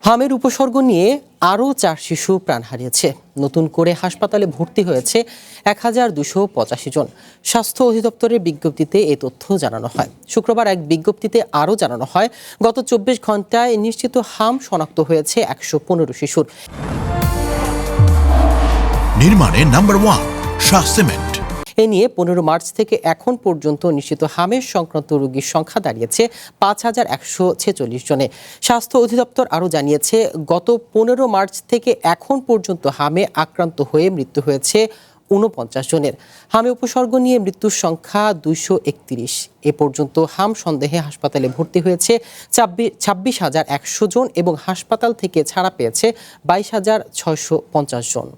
হামের উপসর্গ নিয়ে আরও 4 শিশু প্রাণ হারিয়েছে। নতুন করে হাসপাতালে ভর্তি হয়েছে 1285 জন। স্বাস্থ্য অধিদপ্তরের বিজ্ঞপ্তিতে এ তথ্য জানানো হয়। শুক্রবার এক বিজ্ঞপ্তিতে আরও জানানো হয়, গত 24 ঘন্টায় নিশ্চিত হাম শনাক্ত হয়েছে 115 শিশুর। নির্মাণে নাম্বার 1 শাহ সিমেন্ট। এ নিয়ে 15 মার্চ থেকে এখন পর্যন্ত নিশ্চিত হামের সংক্রান্ত রোগীর সংখ্যা দাঁড়িয়েছে 5146 জনে। স্বাস্থ্য অধিদপ্তর আরও জানিয়েছে, গত 15 মার্চ থেকে এখন পর্যন্ত হামে আক্রান্ত হয়ে মৃত্যু হয়েছে 49 জনের। হামে উপসর্গ নিয়ে মৃত্যুর সংখ্যা 231। এ পর্যন্ত হাম সন্দেহে হাসপাতালে ভর্তি হয়েছে 26,100 জন এবং হাসপাতাল থেকে ছাড়া পেয়েছে 22,650 জন।